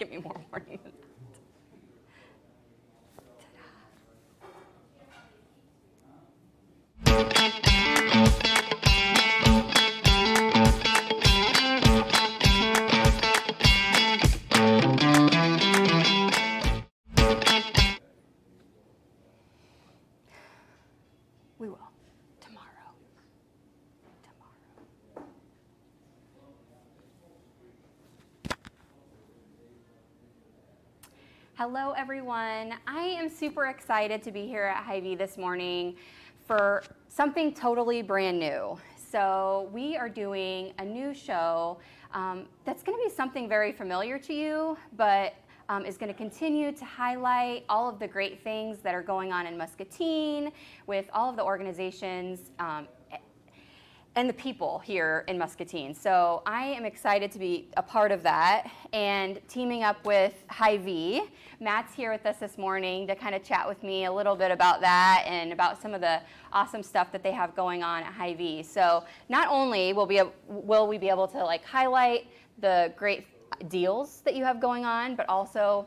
give me more warning than that. We will. Tomorrow. Hello, everyone. I am super excited to be here at Hy-Vee this morning for something totally brand new. So we are doing a new show that's going to be something very familiar to you, but is going to continue to highlight all of the great things that are going on in Muscatine with all of the organizations and the people here in Muscatine. So I am excited to be a part of that and teaming up with Hy-Vee. Matt's here with us this morning to kind of chat with me a little bit about that and about some of the awesome stuff that they have going on at Hy-Vee. So not only will we be able to like highlight the great deals that you have going on, but also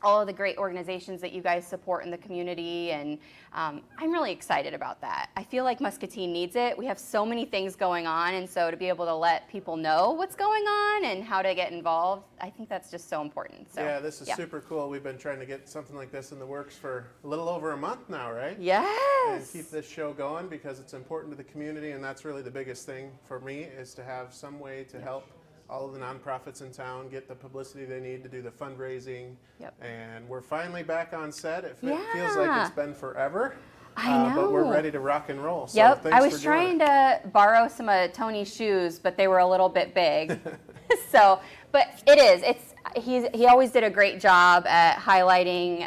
all of the great organizations that you guys support in the community, and I'm really excited about that. I feel like Muscatine needs it. We have so many things going on, and so to be able to let people know what's going on and how to get involved, I think that's just so important. So, yeah, this is super cool. We've been trying to get something like this in the works for a little over a month now, right? Yes. And keep this show going because it's important to the community, and that's really the biggest thing for me is to have some way to help all of the nonprofits in town get the publicity they need to do the fundraising. Yep. And we're finally back on set. It feels like it's been forever. I know. But we're ready to rock and roll. So yep. thanks I was for trying to borrow some of Tony's shoes, but they were a little bit big. So, but it is. He always did a great job at highlighting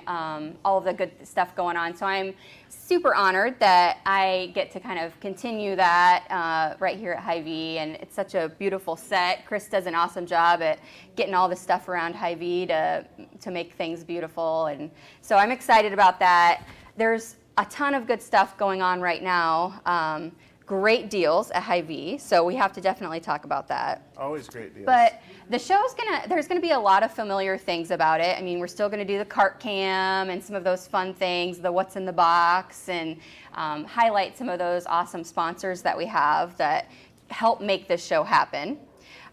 all of the good stuff going on. So I'm super honored that I get to kind of continue that right here at Hy-Vee, and it's such a beautiful set. Chris does an awesome job at getting all the stuff around Hy-Vee to make things beautiful, and so I'm excited about that. There's a ton of good stuff going on right now. Great deals at Hy-Vee, so we have to definitely talk about that. Always great deals. But the show's there's gonna be a lot of familiar things about it. I mean, we're still gonna do the cart cam and some of those fun things, the what's in the box, and highlight some of those awesome sponsors that we have that help make this show happen.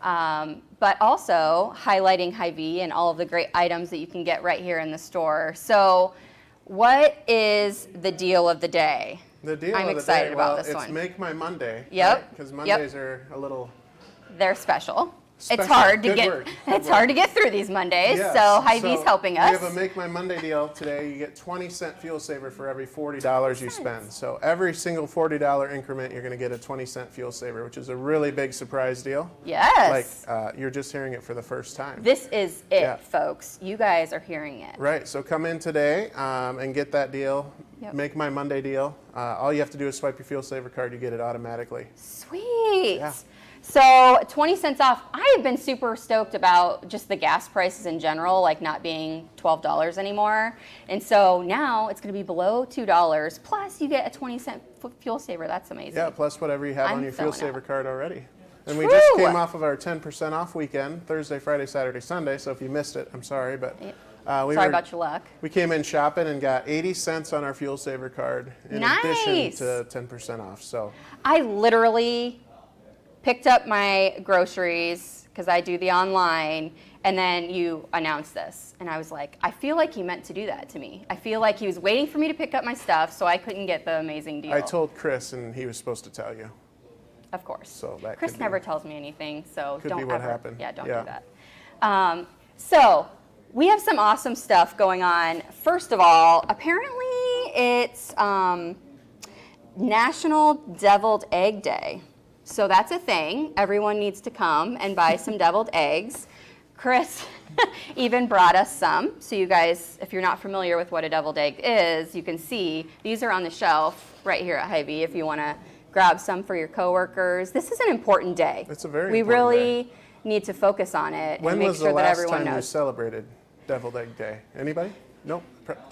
But also highlighting Hy-Vee and all of the great items that you can get right here in the store. So what is the deal of the day? The deal I'm of the excited day, about well, this one. it's Make My Monday. Yep. Because Mondays are a little They're special. special. It's hard to Good get. word. It's hard to get through these Mondays. Yes. So Hy-Vee's helping us. We have a Make My Monday deal today. You get 20-cent fuel saver for every $40 you spend. So every single $40 increment, you're going to get a 20-cent fuel saver, which is a really big surprise deal. Yes. Like you're just hearing it for the first time. This is it, folks. You guys are hearing it. Right. So come in today and get that deal. Yep. Make My Monday deal. All you have to do is swipe your fuel saver card. You get it automatically. Sweet. Yeah. So 20 cents off. I have been super stoked about just the gas prices in general, like not being $12 anymore. And so now it's going to be below $2. Plus you get a 20-cent fuel saver. That's amazing. Yeah, plus whatever you have on your fuel saver card already. And we True. just came off of our 10% off weekend, Thursday, Friday, Saturday, Sunday. So if you missed it, I'm sorry, but sorry about your luck. We came in shopping and got 80 cents on our fuel saver card in addition to 10% off. So I literally picked up my groceries because I do the online, and then you announced this, and I was like, I feel like he meant to do that to me. I feel like he was waiting for me to pick up my stuff so I couldn't get the amazing deal. I told Chris, and he was supposed to tell you. Of course. So that Chris never tells me anything, so could don't be what ever. happened. Yeah, don't do that. So we have some awesome stuff going on. First of all, apparently it's National Deviled Egg Day. So that's a thing. Everyone needs to come and buy some deviled eggs. Chris even brought us some. So you guys, if you're not familiar with what a deviled egg is, you can see these are on the shelf right here at Hy-Vee if you want to grab some for your coworkers. This is an important day. It's a very We important really day. need to focus on it When and make was sure the that last everyone time you knows. celebrated Deviled Egg Day? Anybody? Nope.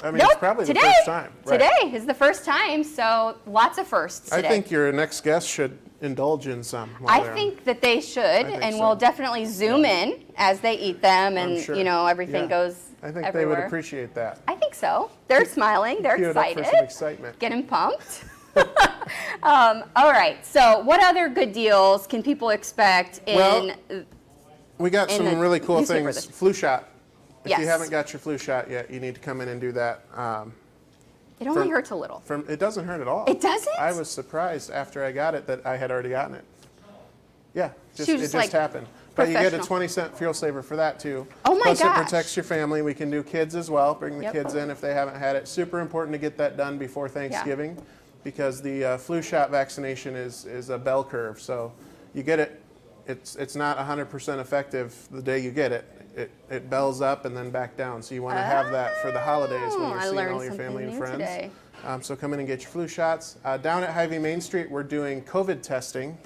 I mean, Nope. it's probably today, the first time. Right. Today is the first time, so lots of firsts today. I think your next guest should indulge in some. I think that they should, and so. we'll definitely zoom in as they eat them, and sure. everything Yeah. goes I think everywhere. they would appreciate that. I think so. They're smiling. They're Cue it up excited. for some excitement. Getting pumped. All right. So, what other good deals can people expect in? Well, we got in some the really cool newspaper things. this- Flu shot. If you Yes. haven't got your flu shot yet, you need to come in and do that. It only from- hurts a little. It doesn't hurt at all. It doesn't? I was surprised after I got it that I had already gotten it. Yeah, She was it just, just like, happened. But you get a professional. 20-cent fuel saver for that too. Oh my Plus gosh. it protects your family. We can do kids as well. Bring the Yep. kids in if they haven't had it. Super important to get that done before Thanksgiving because the flu shot vaccination is a bell curve. So you get it. It's not 100% effective the day you get it. It bells up and then back down. So you want to have that for the holidays when you're I seeing learned all your something family and new friends. today. So come in and get your flu shots. Down at Hy-Vee Main Street, we're doing COVID testing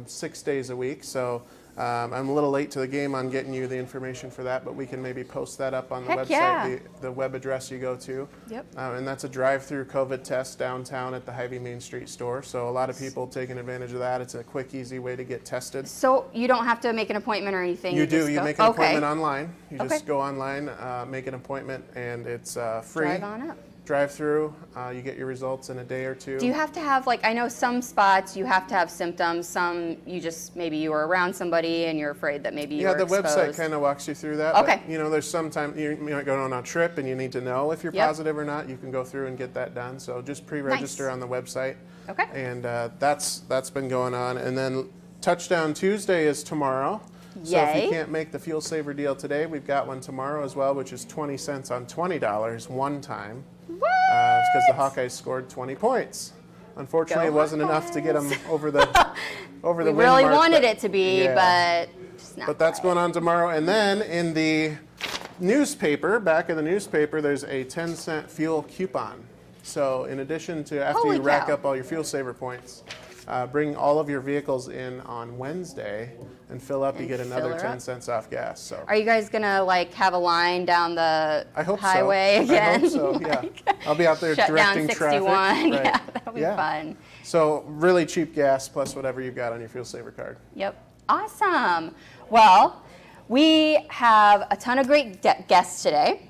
6 days a week. So I'm a little late to the game on getting you the information for that, but we can maybe post that up on the Heck website, yeah. the web address you go to. Yep. And that's a drive-through COVID test downtown at the Hy-Vee Main Street store. So a lot of people taking advantage of that. It's a quick, easy way to get tested. So you don't have to make an appointment or anything. You do. just You go- make an okay. appointment online. You Okay. just go online, make an appointment, and it's free. Drive on up. Drive through. You get your results in a day or two. Do you have to have, like, I know some spots you have to have symptoms, some you just, maybe you were around somebody and you're afraid that maybe you Yeah, were the website exposed. kind of walks you through that. Okay. But, there's sometimes you might go on a trip and you need to know if you're Yep. positive or not. You can go through and get that done. So just pre-register Nice. on the website. Okay. And that's been going on. And then Touchdown Tuesday is tomorrow. So if Yay. you can't make the Fuel Saver deal today, we've got one tomorrow as well, which is 20 cents on $20 one time. What? It's because the Hawkeyes scored 20 points. Unfortunately, Go it wasn't enough to get them over the We win really mark, wanted but- it to be, yeah. but just not But that's quite. going on tomorrow. And then in the newspaper, back in the newspaper, there's a 10-cent fuel coupon. So in addition to after Holy you rack cow. up all your Fuel Saver points, bring all of your vehicles in on Wednesday and fill up. You And get another fill her 10 up. cents off gas. So Are you guys gonna, like, have a line down the I hope highway so. again? I hope so. Yeah, I'll be out there Shut down directing 61. traffic. Right. Yeah, that'll be Yeah. fun. So really cheap gas plus whatever you've got on your Fuel Saver card. Yep. Awesome. Well, we have a ton of great guests today.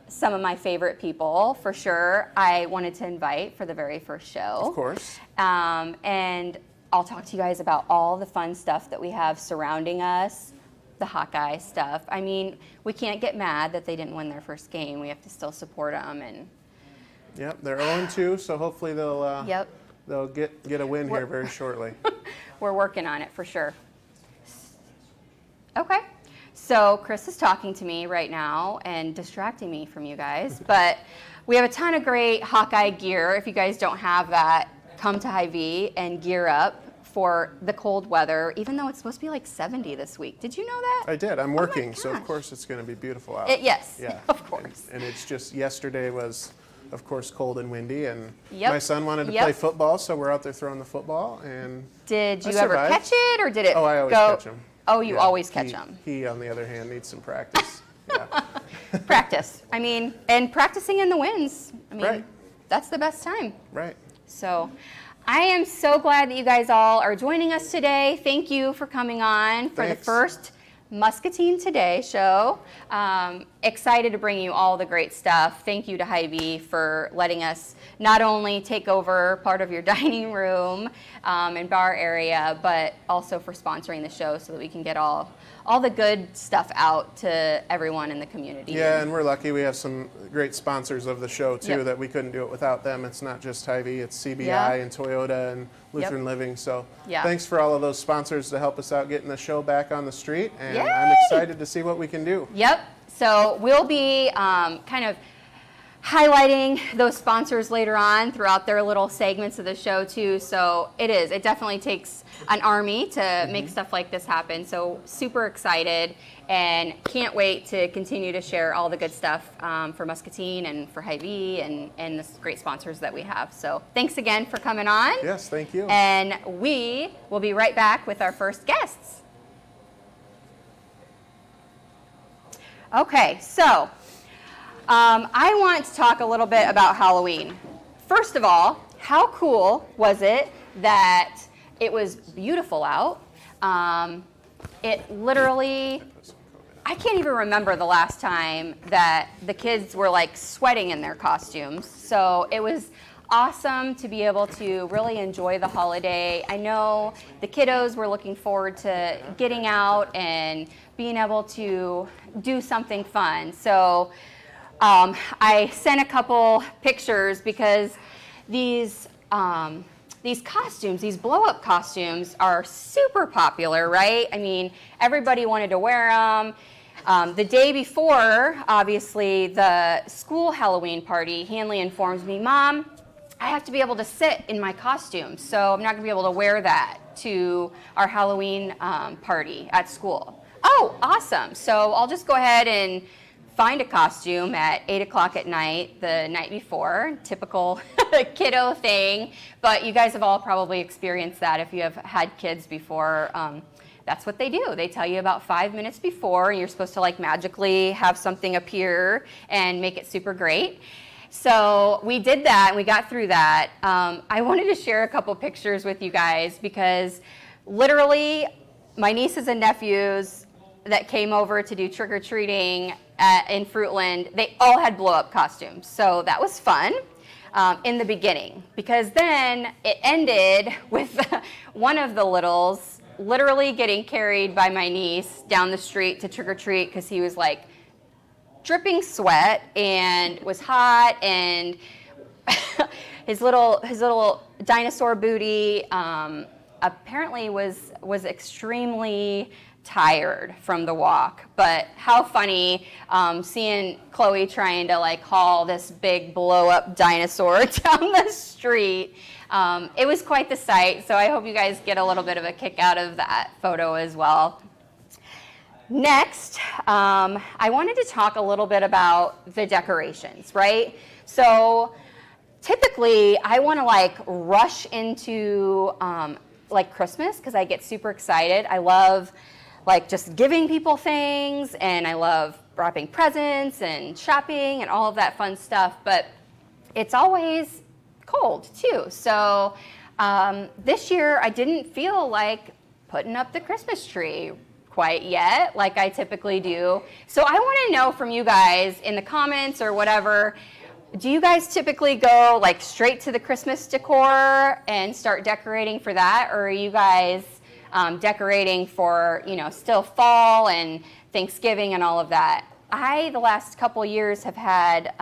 Some of my favorite people, for sure, I wanted to invite for the very first show. Of course. And I'll talk to you guys about all the fun stuff that we have surrounding us, the Hawkeye stuff. I mean, we can't get mad that they didn't win their first game. We have to still support them. And Yep, they're 0-2, so hopefully they'll Yep. they'll get a win here very shortly. we're working on it for sure. Okay. So Chris is talking to me right now and distracting me from you guys, but we have a ton of great Hawkeye gear. If you guys don't have that, come to Hy-Vee and gear up for the cold weather, even though it's supposed to be like 70 this week. Did you know that? I did. I'm working, so gosh. of course it's going to be beautiful out. Yes, Yeah, of course. And it's just yesterday was, of course, cold and windy, and Yep. my son wanted to Yep. play football, so we're out there throwing the football. And Did I you ever survived. catch it, or did it Oh, I always go? catch him. Oh, you Yeah, always catch them. He, on the other hand, needs some practice. Yeah. Practice. I mean, and practicing in the winds. I mean, Right. that's the best time. Right. So I am so glad that you guys all are joining us today. Thank you for coming on for the Thanks. first Muscatine Today show. Excited to bring you all the great stuff. Thank you to Hy-Vee for letting us not only take over part of your dining room and bar area, but also for sponsoring the show so that we can get all the good stuff out to everyone in the community. Yeah, and we're lucky we have some great sponsors of the show, too, Yep. that we couldn't do it without them. It's not just Hy-Vee, it's CBI Yeah. and Toyota and Lutheran Living. So Yeah. thanks for all of those sponsors to help us out getting the show back on the street. And I'm Yay! excited to see what we can do. Yep. So we'll be kind of highlighting those sponsors later on throughout their little segments of the show too. So it definitely takes an army to make stuff like this happen. So super excited and can't wait to continue to share all the good stuff for Muscatine and for Hy-Vee and the great sponsors that we have. So thanks again for coming on. Yes, thank you. And we will be right back with our first guests. Okay, so I want to talk a little bit about Halloween. First of all, how cool was it that it was beautiful out? It literally, I can't even remember the last time that the kids were like sweating in their costumes. So it was awesome to be able to really enjoy the holiday. I know the kiddos were looking forward to getting out and being able to do something fun. So I sent a couple pictures because these costumes, these blow-up costumes are super popular, right? I mean, everybody wanted to wear them. The day before, obviously, the school Halloween party, Hanley informs me, Mom, I have to be able to sit in my costume, so I'm not going to be able to wear that to our Halloween party at school. Oh, awesome. So I'll just go ahead and find a costume at 8 o'clock at night, the night before. Typical kiddo thing, but you guys have all probably experienced that if you have had kids before. That's what they do. They tell you about 5 minutes before, and you're supposed to like magically have something appear and make it super great. So we did that, and we got through that. I wanted to share a couple pictures with you guys because literally my nieces and nephews that came over to do trick-or-treating in Fruitland, they all had blow-up costumes. So that was fun in the beginning, because then it ended with one of the littles literally getting carried by my niece down the street to trick-or-treat because he was like dripping sweat and was hot, and his little dinosaur booty apparently was extremely tired from the walk. But how funny seeing Chloe trying to like haul this big blow up dinosaur down the street. It was quite the sight, so I hope you guys get a little bit of a kick out of that photo as well. Next, I wanted to talk a little bit about the decorations, right? So typically I want to like rush into like Christmas because I get super excited. I love like just giving people things, and I love wrapping presents and shopping and all of that fun stuff, but it's always cold too. So this year I didn't feel like putting up the Christmas tree quite yet like I typically do. So I want to know from you guys in the comments or whatever, do you guys typically go like straight to the Christmas decor and start decorating for that, or are you guys decorating for, you know, still fall and Thanksgiving and all of that? The last couple years have had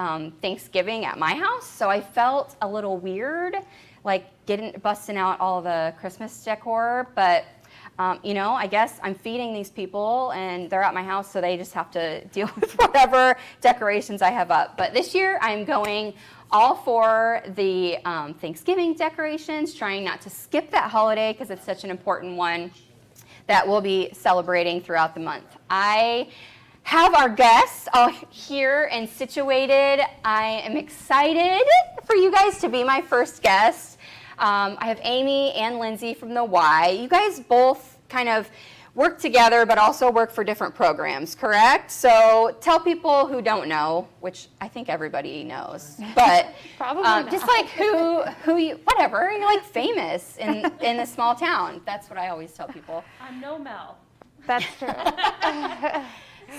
Thanksgiving at my house, so I felt a little weird like busting out all the Christmas decor, but you know, I guess I'm feeding these people and they're at my house, so they just have to deal with whatever decorations I have up. But this year I'm going all for the Thanksgiving decorations, trying not to skip that holiday because it's such an important one that we'll be celebrating throughout the month. I have our guests all here and situated. I am excited for you guys to be my first guests. I have Amy and Lindsey from the Y. You guys both kind of work together, but also work for different programs, correct? So tell people who don't know, which I think everybody knows, but Probably just like who you, whatever, you're like famous in a small town. That's what I always tell people. I'm no Mel. That's true.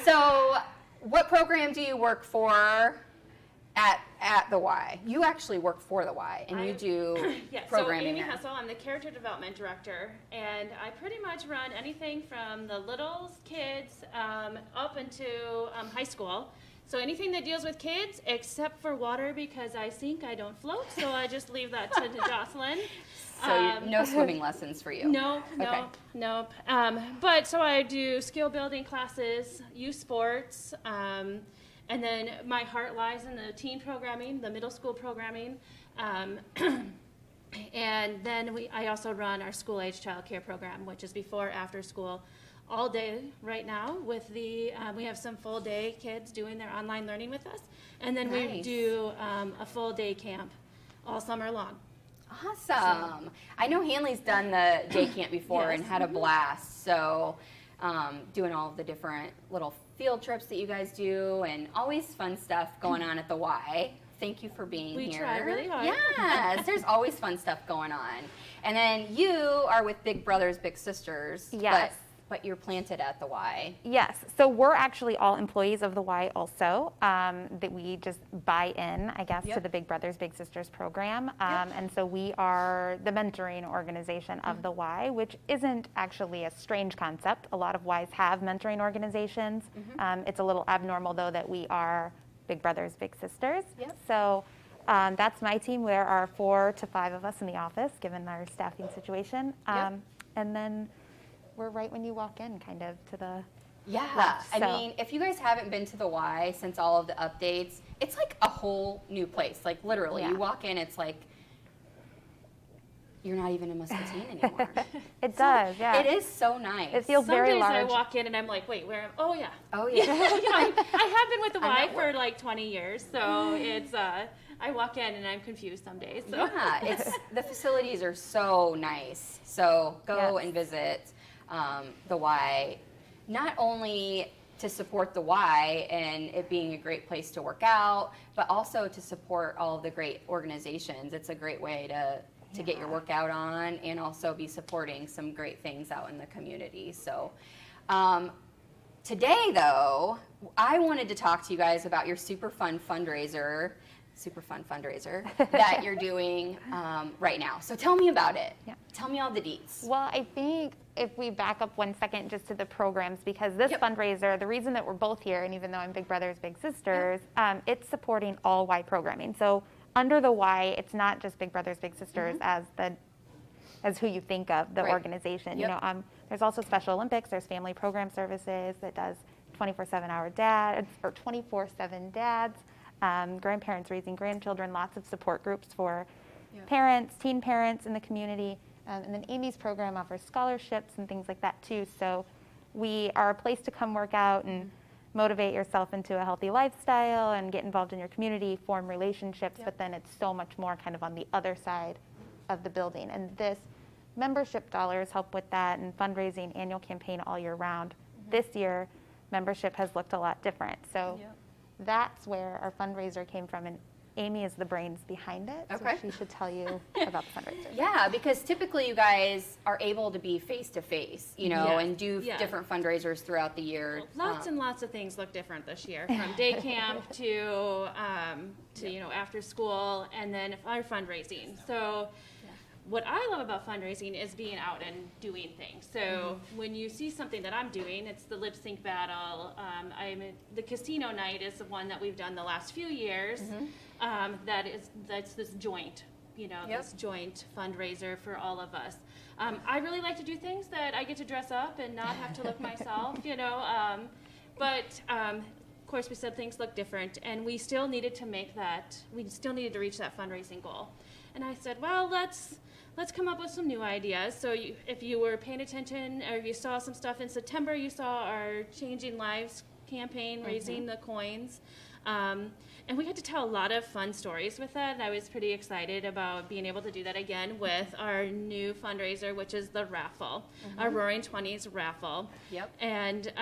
So what program do you work for at the Y? You actually work for the Y, and you do programming so Amy there. Hessel, I'm the character development director, and I pretty much run anything from the littles, kids, up into high school. So anything that deals with kids, except for water, because I sink, I don't float, so I just leave that to Jocelyn. So no swimming lessons for you? No. But so I do skill building classes, youth sports, and then my heart lies in the teen programming, the middle school programming. And then I also run our school-age child care program, which is before, after school, all day right now with the, we have some full-day kids doing their online learning with us. And then we do a full-day camp all summer long. Awesome. I know Hanley's done the day camp before Yes. and had a blast. So doing all of the different little field trips that you guys do, and always fun stuff going on at the Y. Thank you for being here. We try really hard. Yes, there's always fun stuff going on. And then you are with Big Brothers Big Sisters. Yes. But you're planted at the Y. Yes, so we're actually all employees of the Y also, that we just buy in, I guess, to the Big Brothers Big Sisters program. And so we are the mentoring organization of the Y, which isn't actually a strange concept. A lot of Ys have mentoring organizations. It's a little abnormal, though, that we are Big Brothers Big Sisters. So that's my team. There are 4 to 5 of us in the office, given our staffing situation. And then we're right when you walk in, kind of, to the left. I mean, if you guys haven't been to the Y since all of the updates, it's like a whole new place. Like, literally, you walk in, it's like you're not even in Muscatine anymore. It does, yeah. It is so nice. It feels Some very days large. I walk in and I'm like, wait, where? Oh yeah. Oh yeah. I have been with the Y for like 20 years, so it's I walk in and I'm confused some days. So. Yeah, it's the facilities are so nice. So go and visit the Y, not only to support the Y and it being a great place to work out, but also to support all of the great organizations. It's a great way to get your workout on and also be supporting some great things out in the community. So today, though, I wanted to talk to you guys about your super fun fundraiser that you're doing right now. So tell me about it. Tell me all the deets. Well, I think if we back up 1 second just to the programs, because this fundraiser, the reason that we're both here, and even though I'm Big Brothers Big Sisters, it's supporting all Y programming. So under the Y, it's not just Big Brothers Big Sisters as who you think of, the organization. You know, there's also Special Olympics, there's Family Program Services that does 24/7 dads, or 24/7 dads. Grandparents raising grandchildren, lots of support groups for parents, teen parents in the community. And then Amy's program offers scholarships and things like that too. So we are a place to come work out and motivate yourself into a healthy lifestyle and get involved in your community, form relationships, but then it's so much more kind of on the other side of the building. And this membership dollars help with that, and fundraising annual campaign all year round. This year, membership has looked a lot different. So that's where our fundraiser came from, and Amy is the brains behind it, so she should tell you about the fundraiser. Yeah, because typically you guys are able to be face-to-face, you know, and do different fundraisers throughout the year. Well, lots and lots of things look different this year, from day camp to you know, after school, and then our fundraising. So what I love about fundraising is being out and doing things. So when you see something that I'm doing, it's the lip sync battle. The casino night is the one that we've done the last few years. That's this joint, you know, this joint fundraiser for all of us. I really like to do things that I get to dress up and not have to look myself, you know. But of course, we said things look different, and we still needed to make that. We still needed to reach that fundraising goal. And I said, well, let's come up with some new ideas. So if you were paying attention, or if you saw some stuff in September, you saw our Changing Lives campaign, raising the coins. And we had to tell a lot of fun stories with that. And I was pretty excited about being able to do that again with our new fundraiser, which is the raffle, our Roaring 20s raffle. And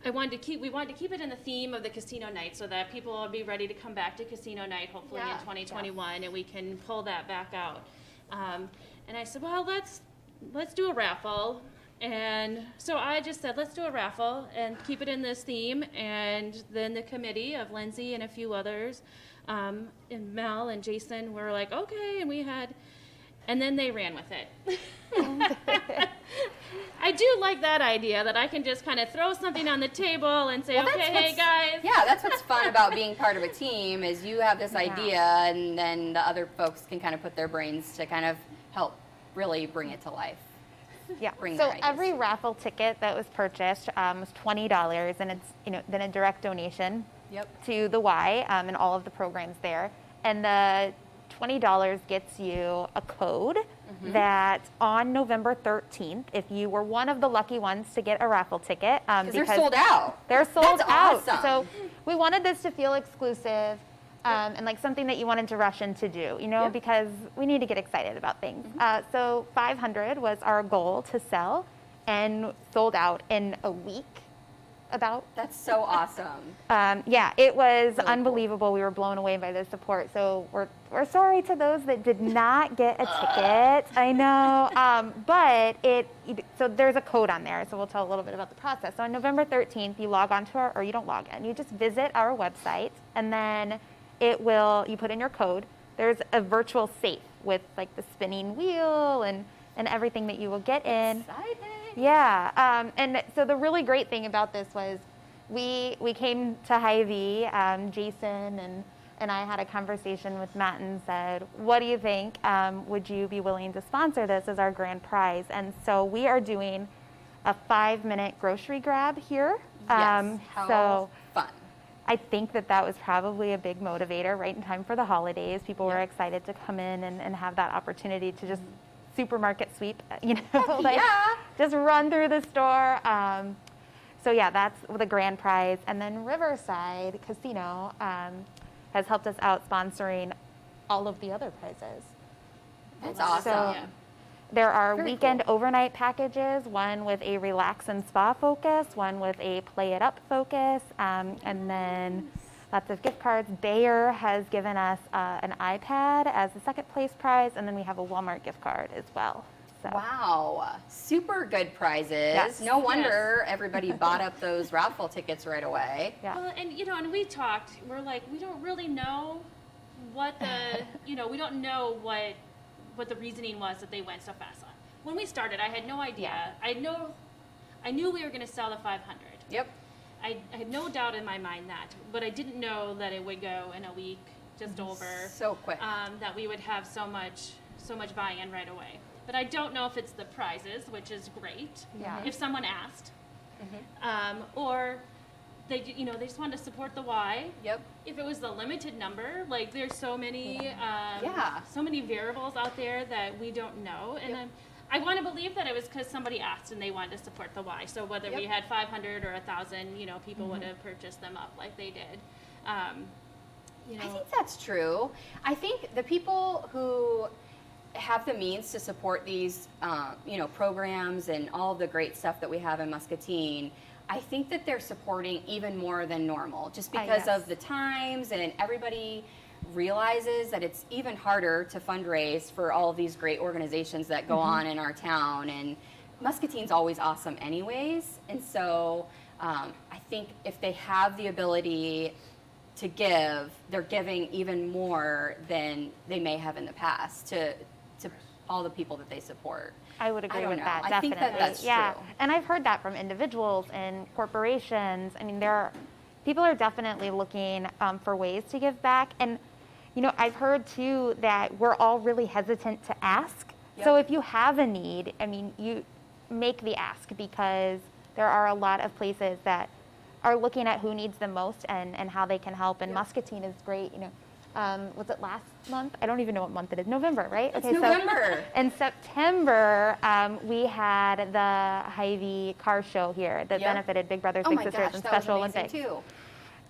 we wanted to keep it in the theme of the casino night, so that people will be ready to come back to casino night, hopefully in 2021, and we can pull that back out. And I said, well, let's do a raffle. And so I just said, let's do a raffle and keep it in this theme. And then the committee of Lindsey and a few others, and Mel and Jason, were like, okay, and then they ran with it. I do like that idea, that I can just kind of throw something on the table and say, okay, hey guys. Yeah, that's what's fun about being part of a team, is you have this idea, and then the other folks can kind of put their brains to kind of help really bring it to life. Yeah. So every raffle ticket that was purchased was $20, and it's, you know, then a direct donation to the Y and all of the programs there. And the $20 gets you a code that on November 13th, if you were one of the lucky ones to get a raffle ticket, because they're sold out. They're sold out. Awesome. So we wanted this to feel exclusive. And like something that you wanted to rush in to do, you know, because we need to get excited about things. So 500 was our goal to sell, and sold out in a week. That's so awesome. Yeah, it was Really unbelievable. We were blown away by the support. So we're sorry to those that did not get a ticket. I know, but so there's a code on there. So we'll tell a little bit about the process. So on November 13th, you log on to or you don't log in. You just visit our website, and then you put in your code. There's a virtual safe with like the spinning wheel and everything that you will get in. Exciting. Yeah, and so the really great thing about this was we came to Hy-Vee, Jason and I had a conversation with Matt and said, what do you think? Would you be willing to sponsor this as our grand prize? And so we are doing a 5-minute grocery grab here. Yes, how fun. I think that was probably a big motivator right in time for the holidays. People were excited to come in and have that opportunity to just supermarket sweep, just run through the store. So yeah, that's the grand prize. And then Riverside Casino has helped us out sponsoring all of the other prizes. That's awesome. So there are weekend overnight packages, one with a relax and spa focus, one with a play it up focus, and then lots of gift cards. Bayer has given us an iPad as the second place prize, and then we have a Walmart gift card as well. So. Wow, super good prizes. Yes. No wonder everybody bought up those raffle tickets right away. Yeah. Well, and we talked, we're like, we don't really know what the, we don't know what the reasoning was that they went so fast on. When we started, I had no idea. Yeah. I knew we were going to sell the 500. Yep. I had no doubt in my mind that, but I didn't know that it would go in a week, just over. So quick. That we would have so much buy-in right away. But I don't know if it's the prizes, which is great. Yeah. If someone asked, or they just wanted to support the Y. Yep. If it was the limited number, like there's so many, so many variables out there that we don't know, and I want to believe that it was because somebody asked and they wanted to support the Y. So whether we had 500 or 1,000, people would have purchased them up like they did. I think that's true. I think the people who have the means to support these, programs and all the great stuff that we have in Muscatine, I think that they're supporting even more than normal, just because of the times, and everybody realizes that it's even harder to fundraise for all of these great organizations that go on in our town, and Muscatine's always awesome anyways, and so I think if they have the ability to give, they're giving even more than they may have in the past to all the people that they support. I would agree with that, I definitely. think that's true. And I've heard that from individuals and corporations. I mean, people are definitely looking for ways to give back. And, I've heard too that we're all really hesitant to ask. Yep. So if you have a need, you make the ask, because there are a lot of places that are looking at who needs the most and how they can help. And Muscatine is great, was it last month? I don't even know what month it is. November, right? It's November. So in September, we had the Hy-Vee car show here that benefited Big Brothers Big Sisters and Special Olympics. Too.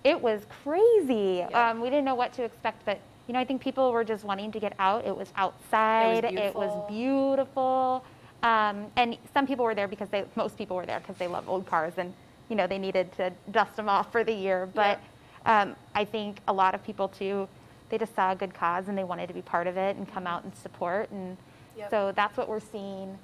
It was crazy. Yep. We didn't know what to expect, but I think people were just wanting to get out. It was outside. It was beautiful. And some people were there because most people were there because they love old cars, and they needed to dust them off for the year. But I think a lot of people too, they just saw a good cause and they wanted to be part of it and come out and support. And so that's what we're seeing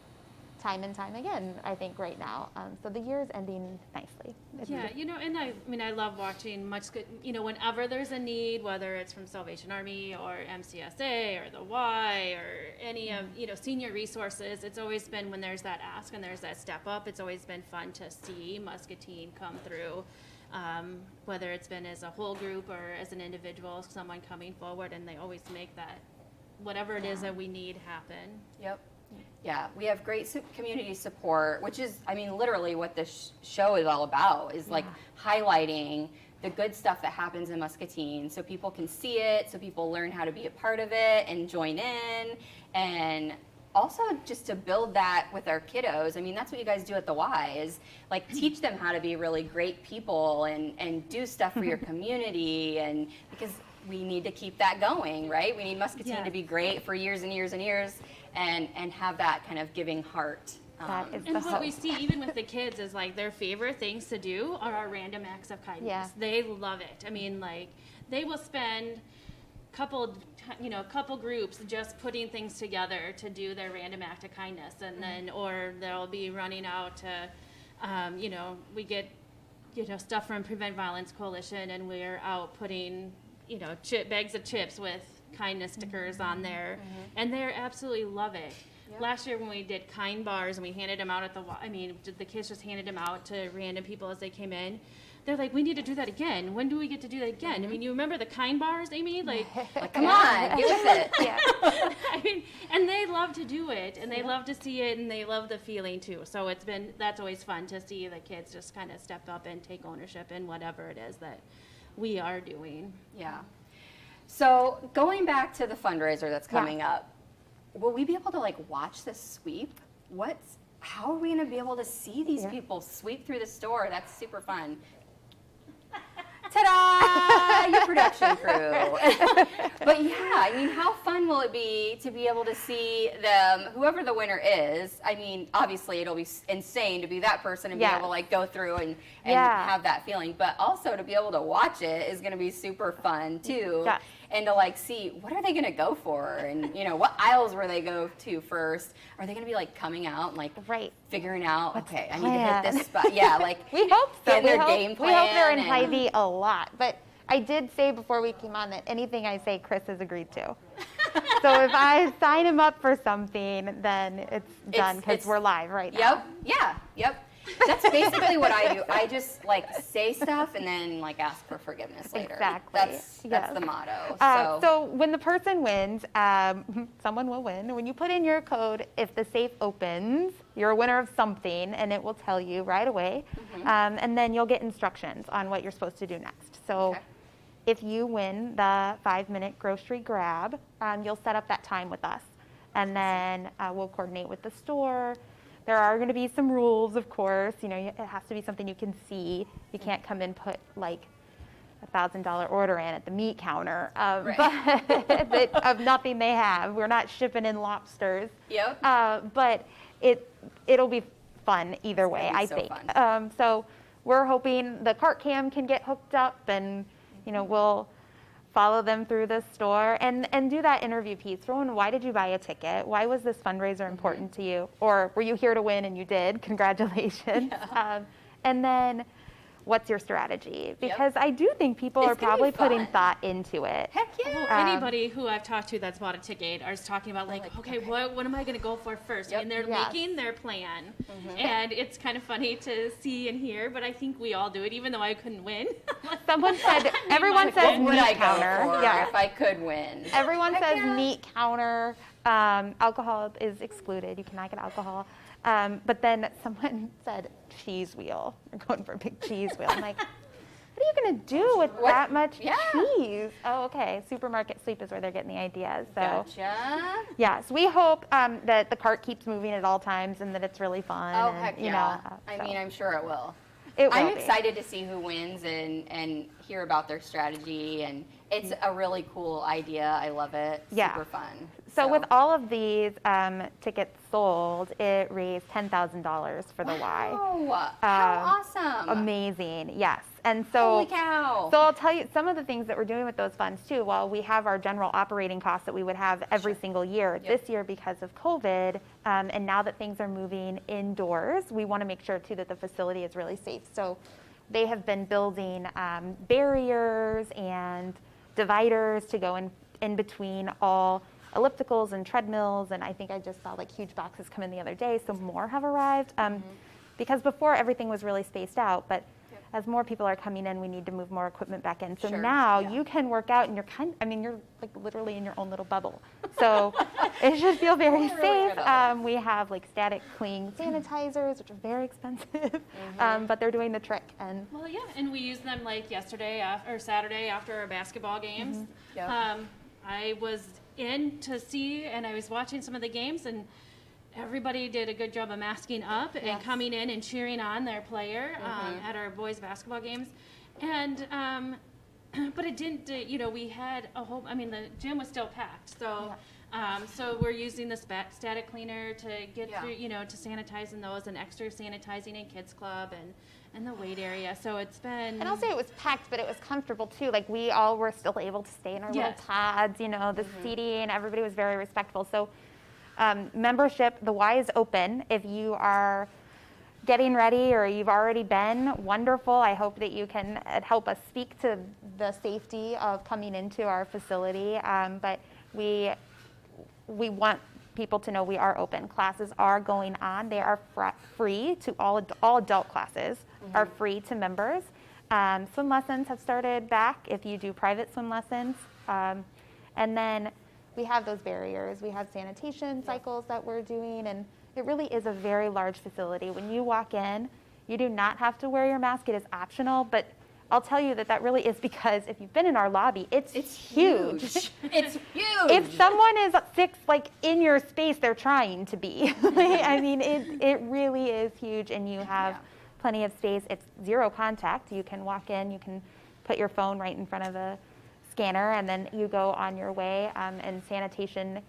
time and time again, I think, right now. So the year is ending nicely. And I love watching whenever there's a need, whether it's from Salvation Army or MCSA or the Y or any of, senior resources, it's always been when there's that ask and there's that step up, it's always been fun to see Muscatine come through. Whether it's been as a whole group or as an individual, someone coming forward, and they always make that, whatever it is that we need, happen. Yep. Yeah, we have great community support, which is, literally what this show is all about, is like highlighting the good stuff that happens in Muscatine so people can see it, so people learn how to be a part of it and join in, and also just to build that with our kiddos. That's what you guys do at the Y, is like teach them how to be really great people and do stuff for your community, and because we need to keep that going, right? We need Muscatine to be great for years and years and years, and have that kind of giving heart That is And the what hope. we see even with the kids is like their favorite things to do are our random acts of kindness. Yeah. They love it. I mean, like they will spend couple groups just putting things together to do their random act of kindness, and then or they'll be running out to, we get stuff from Prevent Violence Coalition, and we're out putting bags of chips with kindness stickers on there, and they absolutely love it. Yep. Last year when we did kind bars and we handed them out the kids just handed them out to random people as they came in. They're like, we need to do that again. When do we get to do that again? I mean, you remember the kind bars, Amy? Like Come on, get with it. Yeah. I mean, and they love to do it, and they love to see it, and they love the feeling too. So that's always fun to see the kids just kind of step up and take ownership in whatever it is that we are doing. Yeah. So going back to the fundraiser that's coming up, will we be able to watch this sweep? How are we going to be able to see these people sweep through the store? That's super fun. Ta-da! Your production crew. But yeah, I mean, how fun will it be to be able to see them, whoever the winner is? I mean, obviously it'll be insane to be that person and be able to go through and have that feeling. But also to be able to watch it is going to be super fun too. Yeah. And to see what are they going to go for, and what aisles were they go to first? Are they going to be coming out and figuring out? Okay, I need to hit this spot. Yeah, we hope so. Their game plan. We hope they're in Hy-Vee a lot. But I did say before we came on that anything I say, Chris has agreed to. So if I sign him up for something, then it's done because we're live right now. Yep. Yeah. Yep. That's basically what I do. I just say stuff and then ask for forgiveness later. Exactly. That's the motto. So when the person wins, someone will win. When you put in your code, if the safe opens, you're a winner of something, and it will tell you right away. And then you'll get instructions on what you're supposed to do next. So if you win the 5-minute grocery grab, you'll set up that time with us, and then we'll coordinate with the store. There are going to be some rules, of course. It has to be something you can see. You can't come and put $1,000 order in at the meat counter but of nothing they have. We're not shipping in lobsters. Yep. But it'll be fun either way, I think. So we're hoping the cart cam can get hooked up, and we'll follow them through the store and do that interview piece. Rowan, why did you buy a ticket? Why was this fundraiser important to you? Or were you here to win and you did? Congratulations. Yeah. And then what's your strategy? Because I do think people are probably putting thought into it. Heck yeah. Well, anybody who I've talked to that's bought a ticket is talking about okay, what am I going to go for first? And they're making their plan. And it's kind of funny to see and hear, but I think we all do it, even though I couldn't win. Someone said, everyone says meat counter. If I could win. Everyone says meat counter. Alcohol is excluded. You cannot get alcohol. But then someone said cheese wheel. We're going for a big cheese wheel. I'm like, what are you going to do with that much cheese? Oh, okay. Supermarket sweep is where they're getting the ideas. So, gotcha. Yeah, so we hope that the cart keeps moving at all times and that it's really fun. Oh, and, heck yeah. I mean, I'm sure it will. I'm excited to see who wins and hear about their strategy, and it's a really cool idea. I love it. Super fun. So with all of these tickets sold, it raised $10,000 for the Y. Wow, how awesome. Amazing, yes. And so, holy cow. So I'll tell you some of the things that we're doing with those funds too. While we have our general operating costs that we would have every single year, this year because of COVID, and now that things are moving indoors, we want to make sure too that the facility is really safe. So they have been building barriers and dividers to go in between all ellipticals and treadmills, and I think I just saw huge boxes come in the other day, so more have arrived. Because before everything was really spaced out, but as more people are coming in, we need to move more equipment back in. So now you can work out, and you're literally in your own little bubble. So it should feel very safe. We have static cling sanitizers, which are very expensive, but they're doing the trick. And well, yeah, and we use them yesterday or Saturday after our basketball games. I was in to see, and I was watching some of the games, and everybody did a good job of masking up and coming in and cheering on their player at our boys' basketball games. And but it didn't, we had a whole, the gym was still packed. So So we're using the static cleaner to get Yeah. through, to sanitize in those, and extra sanitizing in kids club and the weight area. So it's been. And I'll say it was packed, but it was comfortable too. Like we all were still able to stay in our little Yes. pods, the seating, everybody was very respectful. So membership, the Y is open. If you are getting ready or you've already been, wonderful. I hope that you can help us speak to the safety of coming into our facility. But we want people to know we are open. Classes are going on. They are free to all adult classes are free to members. Swim lessons have started back if you do private swim lessons. And then we have those barriers. We have sanitation cycles that we're doing, and it really is a very large facility. When you walk in, you do not have to wear your mask. It is optional, but I'll tell you that really is because if you've been in our lobby, it's huge. It's huge. If someone is sick, like in your space, they're trying to be. I mean, it really is huge, and you have plenty of space. It's zero contact. You can walk in, you can put your phone right in front of a scanner, and then you go on your way. And sanitation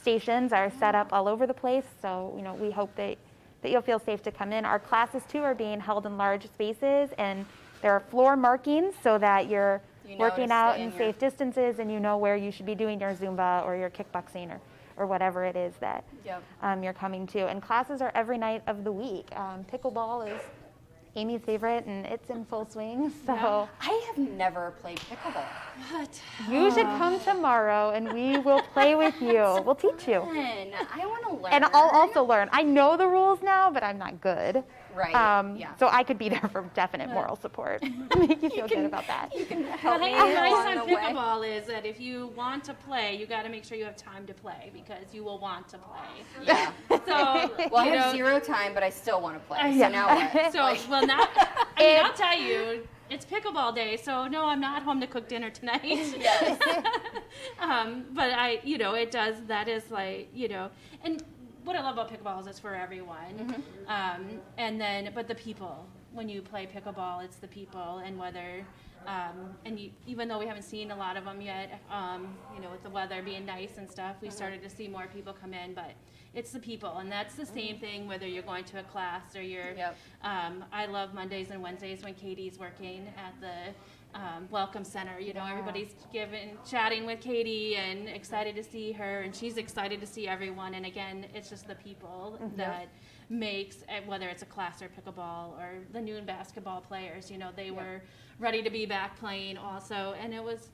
stations are set up all over the place, so we hope that you'll feel safe to come in. Our classes too are being held in large spaces, and there are floor markings so that you're working out in safe distances, and you know where you should be doing your Zumba or your kickboxing or whatever it is that you're coming to. And classes are every night of the week. Pickleball is Amy's favorite, and it's in full swing. So I have never played pickleball. What? you should come tomorrow, and we will play with you. We'll teach you. I want to learn. And I'll also learn. I know the rules now, but I'm not good. Right. So I could be there for definite moral support. Make you feel good about that. You can The help me whole nice along on the way. pickleball is that if you want to play, you got to make sure you have time to play, because you will want to play. Yeah. So, Well, I have zero time, but I still want to play. So Yeah. now what? So, well, now, I'll tell you, it's pickleball day, so no, I'm not home to cook dinner tonight. Yes. But it does, that is like, and what I love about pickleball is it's for everyone. And then, but the people, when you play pickleball, it's the people, and whether, even though we haven't seen a lot of them yet, with the weather being nice and stuff, we started to see more people come in, but it's the people, and that's the same thing whether you're going to a class or you're, I love Mondays and Wednesdays when Katie's working at the Welcome Center. Everybody's chatting with Katie and excited to see her, and she's excited to see everyone. And again, it's just the people that makes, whether it's a class or pickleball or the noon basketball players, they were ready to be back playing also. And it was,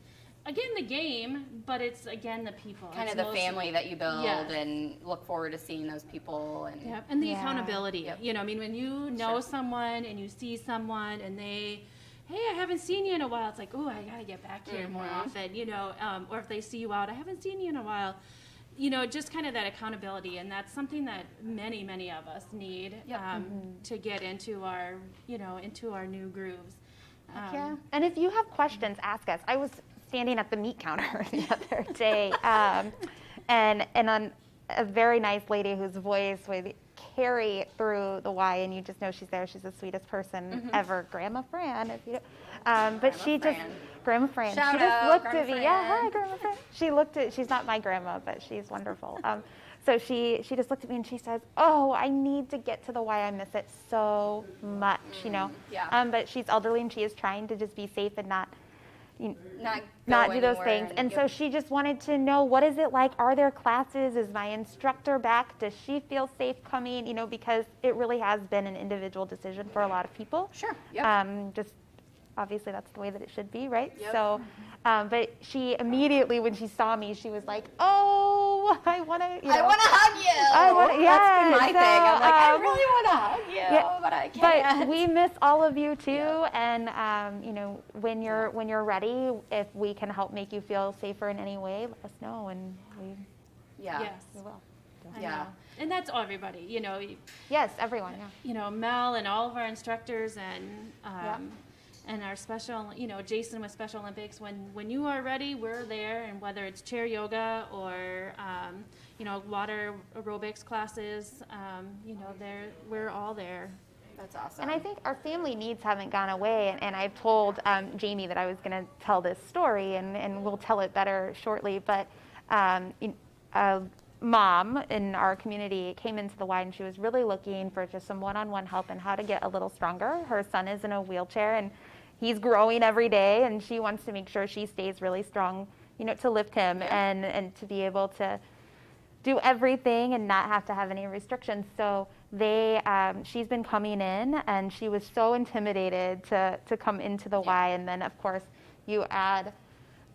again, the game, but it's, again, the people. Kind It's of the mostly- family that you build Yes. and look forward to seeing those people. And Yeah, and the Yeah. accountability. When you know someone and you see someone and they, hey, I haven't seen you in a while. It's like, oh, I gotta get back here more often, or if they see you out, I haven't seen you in a while. Just kind of that accountability, and that's something that many, many of us need to get into our, into our new grooves. Yeah. And if you have questions, ask us. I was standing at the meat counter the other day, and on a very nice lady whose voice would carry through the Y, and you just know she's there. She's the sweetest person ever, Grandma Fran. If you, but she just Grandma Fran. Shout she just out, looked Grandma at me. Fran. Yeah, hi, Grandma Fran. She looked at. She's not my grandma, but she's wonderful. So she just looked at me and she says, "Oh, I need to get to the Y. I miss it so much, Yeah. But she's elderly and she is trying to just be safe and not not do those things. And so she just wanted to know, what is it like? Are there classes? Is my instructor back? Does she feel safe coming? Because it really has been an individual decision for a lot of people. Sure. Yep. Just obviously that's the way that it should be, right? Yep. So, but she immediately, when she saw me, she was like, "Oh, I want to, I want to hug you. That's been my thing. I'm like, I really want to hug you, but I can't. But we miss all of you too, and when you're ready, if we can help make you feel safer in any way, let us know, and we Yes. will. I Yeah. know. And that's everybody, Yes, everyone. Yeah. Mel and all of our instructors and our special, Jason with Special Olympics, when you are ready, we're there. And whether it's chair yoga or, water aerobics classes, we're all there. That's awesome. And I think our family needs haven't gone away. And I've told Jamie that I was going to tell this story, and we'll tell it better shortly. But a mom in our community came into the Y, and she was really looking for just some one-on-one help and how to get a little stronger. Her son is in a wheelchair, and he's growing every day, and she wants to make sure she stays really strong, to lift him and to be able to do everything and not have to have any restrictions. So she's been coming in, and she was so intimidated to come into the Y. And then, of course, you add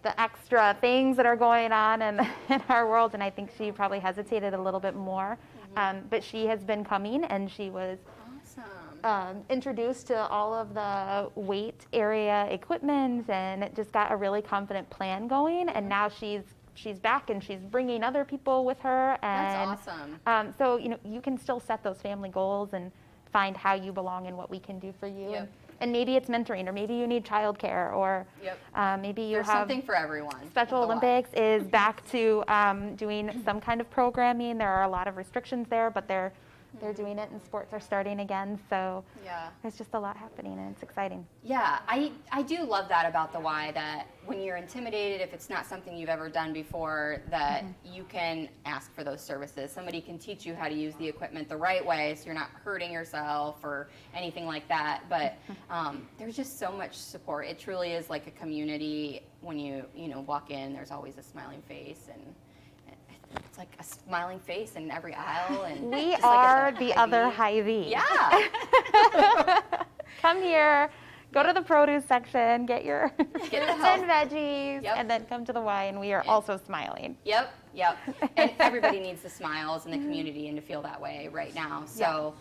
the extra things that are going on in our world, and I think she probably hesitated a little bit more. But she has been coming, and she was introduced to all of the weight area equipment, and just got a really confident plan going. And now she's back, and she's bringing other people with her. And That's awesome. So you can still set those family goals and find how you belong and what we can do for you. Yep. And maybe it's mentoring, or maybe you need childcare, or maybe you There's have something for everyone. Special at the Y. Olympics is back to doing some kind of programming. There are a lot of restrictions there, but they're doing it, and sports are starting again. So there's just a lot happening, and it's exciting. Yeah, I do love that about the Y, that when you're intimidated, if it's not something you've ever done before, that you can ask for those services. Somebody can teach you how to use the equipment the right way, so you're not hurting yourself or anything like that. But there's just so much support. It truly is like a community. When you walk in, there's always a smiling face, and it's like a smiling face in every aisle. And We just are like the other Hy-Vee. Yeah. Come here, go to the produce section, get your fruits the and help. veggies, Yep. and then come to the Y, and we are also smiling. Yep. And everybody needs the smiles in the community and to feel that way right now. So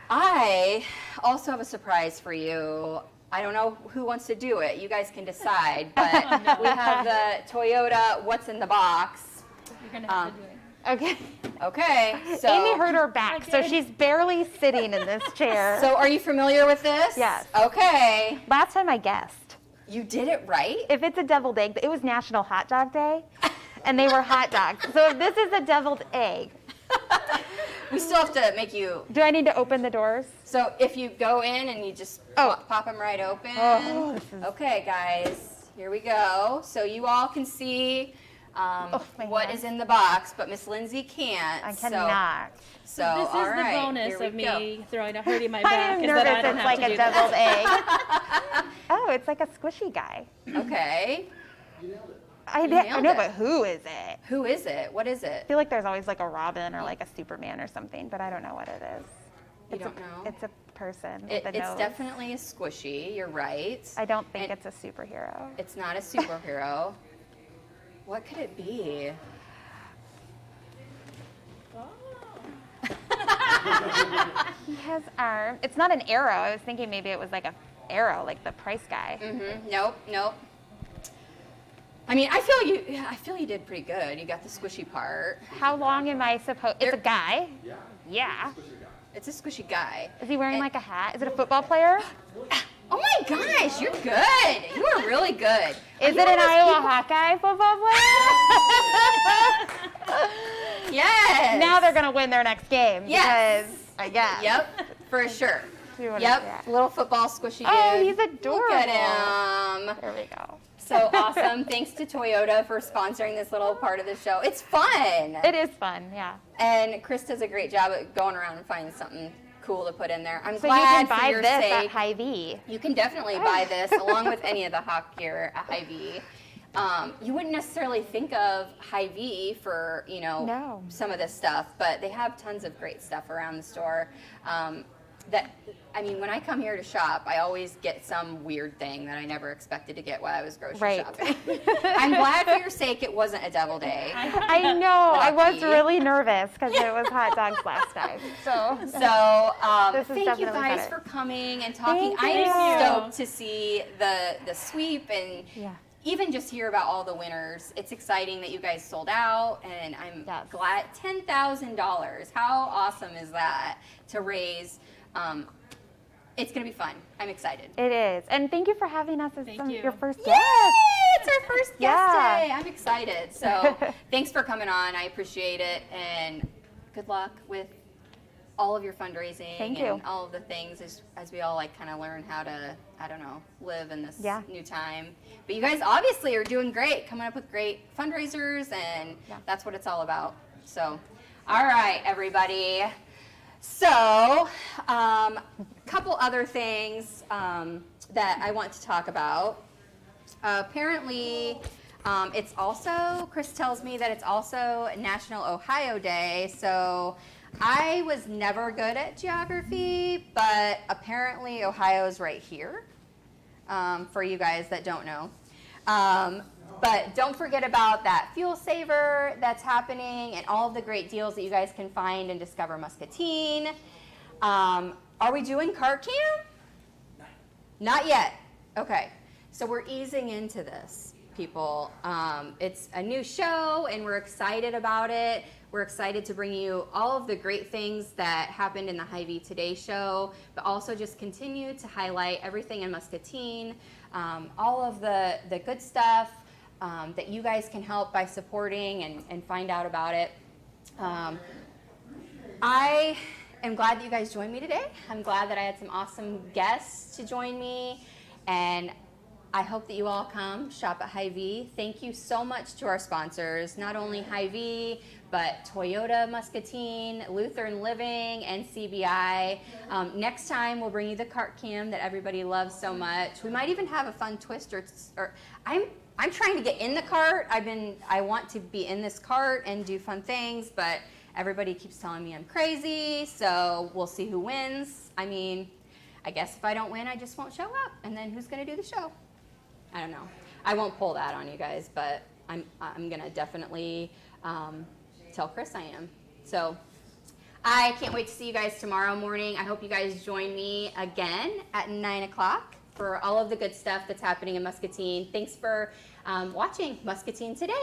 I also have a surprise for you. I don't know who wants to do it. You guys can decide. But we have the Toyota What's in the Box. You're going to have to do it. Okay. Okay. So Amy hurt her back, so she's barely sitting in this chair. So are you familiar with this? Yes. Okay. Last time I guessed. You did it right? If it's a deviled egg, it was National Hot Dog Day, and they were hot dogs. So if this is a deviled egg, We still have to make you. do I need to open the doors? So if you go in and you just pop them right open. Oh, this is- Okay, guys, here we go. So you all can see my what hand. is in the box, but Miss Lindsey can't. I cannot. So, This is all the right, bonus here we of go. me hurting my back. I'm is nervous. that I don't It's have like to a do deviled that. egg. Oh, it's like a squishy guy. Okay. I nailed know, it. but who is it? Who is it? What is I it? feel like there's always like a Robin or like a Superman or something, but I don't know what it is. You It's don't a, know? It's a person It's with a nose. definitely a squishy. You're right. I don't think And it's a superhero. It's not a superhero. What could it be? He has arms. It's not an arrow. I was thinking maybe it was like a arrow, like the price guy. Nope. I mean, I feel you did pretty good. You got the squishy part. How long am I supposed? It's a There- guy. Yeah. It's a squishy guy. Is he wearing And- like a hat? Is it a football player? Oh my gosh, you're good. You are really good. Is it an Iowa Hawkeye football player? Yes. Now they're gonna win their next game. Yes. Because I guess. Yep, for sure. See what Yep, it's at. little football squishy dude. Oh, he's Look adorable. at him. There we go. So awesome. Thanks to Toyota for sponsoring this little part of the show. It's fun. It is fun, yeah. And Chris does a great job at going around and finding something cool to put in there. I'm So you glad can for buy your this at sake. Hy-Vee. You can definitely buy this along with any of the Hawk gear at Hy-Vee. You wouldn't necessarily think of Hy-Vee for, No. some of this stuff, but they have tons of great stuff around the store. When I come here to shop, I always get some weird thing that I never expected to get while I was grocery Right. shopping. I'm glad for your sake it wasn't a devil day. I know. I was Lucky. really nervous because it was hot dogs last time. So So This is thank you definitely guys better. for coming and talking. Thank I you. am stoked to see the sweep and Yeah. even just hear about all the winners. It's exciting that you guys sold out, and I'm Yes. glad. $10,000. How awesome is that to raise? It's gonna be fun. I'm excited. it is. And thank you for having us as Thank you. your first Yay! guest. It's our first guest Yeah. day. I'm excited. So thanks for coming on. I appreciate it, and good luck with all of your fundraising Thank and you. all of the things as we all like kind of learn how to, I don't know, live in this new time. But you guys obviously are doing great, coming up with great fundraisers, and that's what it's all about. So, all right, everybody. So, couple other things that I want to talk about. Apparently, it's also, Chris tells me that it's also National Ohio Day, so I was never good at geography, but apparently Ohio's right here, for you guys that don't know. But don't forget about that fuel saver that's happening and all of the great deals that you guys can find and discover Muscatine. Are we doing cart cam? Not yet. Okay, so we're easing into this, people. It's a new show and we're excited about it. We're excited to bring you all of the great things that happened in the Hy-Vee Today show, but also just continue to highlight everything in Muscatine, all of the good stuff that you guys can help by supporting and find out about it. I am glad that you guys joined me today. I'm glad that I had some awesome guests to join me, and I hope that you all come shop at Hy-Vee. Thank you so much to our sponsors, not only Hy-Vee, but Toyota Muscatine, Lutheran Living, and CBI. Next time, we'll bring you the cart cam that everybody loves so much. We might even have a fun twist, or I'm trying to get in the cart. I want to be in this cart and do fun things, but everybody keeps telling me I'm crazy, so we'll see who wins. I mean, I guess if I don't win, I just won't show up, and then who's gonna do the show? I don't know. I won't pull that on you guys, but I'm gonna definitely tell Chris I am. So I can't wait to see you guys tomorrow morning. I hope you guys join me again at 9 o'clock for all of the good stuff that's happening in Muscatine. Thanks for watching Muscatine Today.